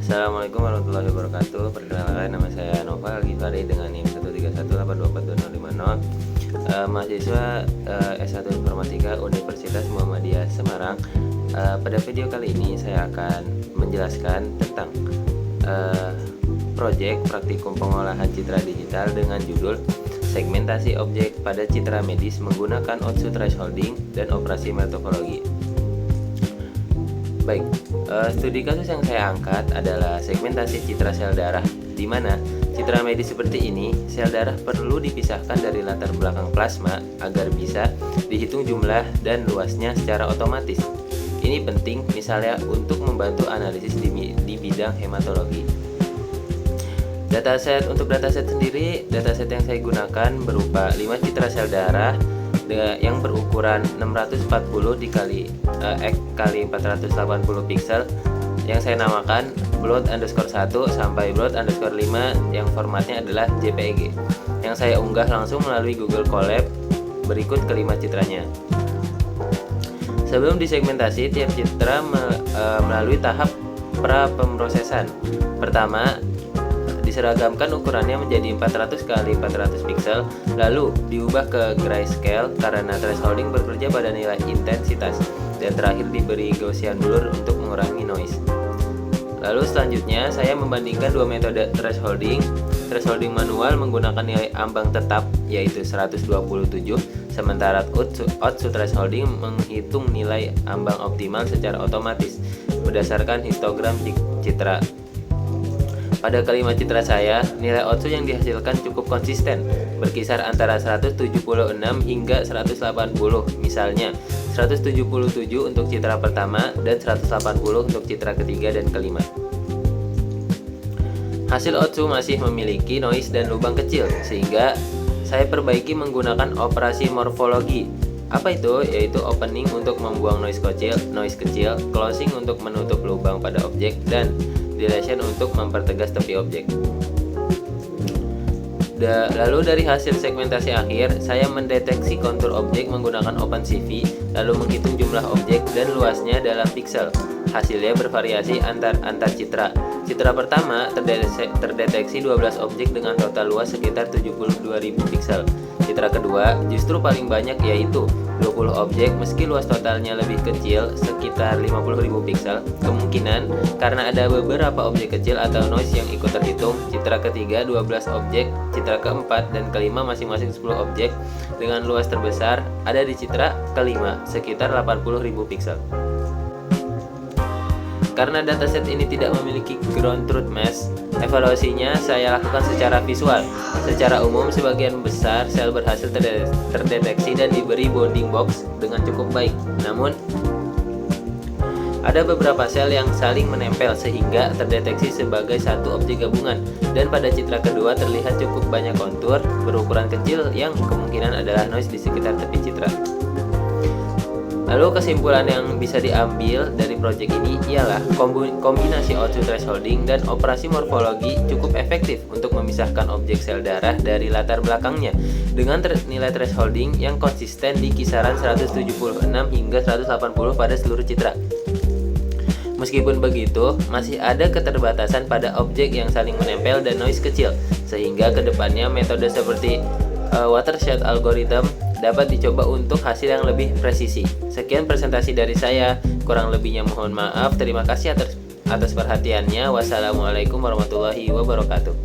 Assalamualaikum warahmatullahi wabarakatuh. Perkenalkan, nama saya Noval Ghifari dengan NIM 131824050. Mahasiswa S1 Informatika Universitas Muhammadiyah Semarang. Pada video kali ini saya akan menjelaskan tentang proyek praktikum pengolahan citra digital dengan judul segmentasi objek pada citra medis menggunakan Otsu thresholding dan operasi metodologi. Baik, studi kasus yang saya angkat adalah segmentasi citra sel darah, di mana citra medis seperti ini, sel darah perlu dipisahkan dari latar belakang plasma agar bisa dihitung jumlah dan luasnya secara otomatis. Ini penting misalnya untuk membantu analisis di bidang hematologi. Untuk dataset sendiri, dataset yang saya gunakan berupa 5 citra sel darah yang berukuran 640 dikali kali 480 pixel yang saya namakan blood_1 sampai blood_5 yang formatnya adalah JPEG yang saya unggah langsung melalui Google Colab. Berikut kelima citranya. Sebelum disegmentasi, tiap citra melalui tahap pra-pemrosesan. Pertama, diseragamkan ukurannya menjadi 400 kali 400 pixel, lalu diubah ke grayscale karena thresholding bekerja pada nilai intensitas, dan terakhir diberi Gaussian blur untuk mengurangi noise. Lalu selanjutnya saya membandingkan dua metode thresholding manual menggunakan nilai ambang tetap yaitu 127, sementara Otsu thresholding menghitung nilai ambang optimal secara otomatis berdasarkan histogram citra. Pada kelima citra saya, nilai Otsu yang dihasilkan cukup konsisten, berkisar antara 176 hingga 180, misalnya 177 untuk citra pertama dan 180 untuk citra ketiga dan kelima. Hasil Otsu masih memiliki noise dan lubang kecil, sehingga saya perbaiki menggunakan operasi morfologi. Apa itu? Yaitu opening untuk membuang noise kecil, closing untuk menutup lubang pada objek, dan dilation untuk mempertegas tepi objek. Lalu dari hasil segmentasi akhir, saya mendeteksi kontur objek menggunakan OpenCV, lalu menghitung jumlah objek dan luasnya dalam pixel. Hasilnya bervariasi antar citra. Citra pertama terdeteksi 12 objek dengan total luas sekitar 72.000 pixel. Citra kedua justru paling banyak yaitu 20 objek meski luas totalnya lebih kecil sekitar 50.000 pixel. Kemungkinan karena ada beberapa objek kecil atau noise yang ikut terhitung. Citra ketiga 12 objek, citra keempat dan kelima masing-masing 10 objek dengan luas terbesar ada di citra kelima sekitar 80.000 pixel. Karena dataset ini tidak memiliki ground truth mesh, evaluasinya saya lakukan secara visual. Secara umum, sebagian besar sel berhasil terdeteksi dan diberi bounding box dengan cukup baik. Namun, ada beberapa sel yang saling menempel sehingga terdeteksi sebagai satu objek gabungan. Dan pada citra kedua terlihat cukup banyak kontur berukuran kecil yang kemungkinan adalah noise di sekitar tepi citra. Lalu kesimpulan yang bisa diambil dari proyek ini ialah kombinasi Otsu thresholding dan operasi morfologi cukup efektif untuk memisahkan objek sel darah dari latar belakangnya dengan nilai thresholding yang konsisten di kisaran 176 hingga 180 pada seluruh citra. Meskipun begitu, masih ada keterbatasan pada objek yang saling menempel dan noise kecil, sehingga kedepannya metode seperti watershed algorithm dapat dicoba untuk hasil yang lebih presisi. Sekian presentasi dari saya, kurang lebihnya mohon maaf. Terima kasih atas perhatiannya. Wassalamualaikum warahmatullahi wabarakatuh.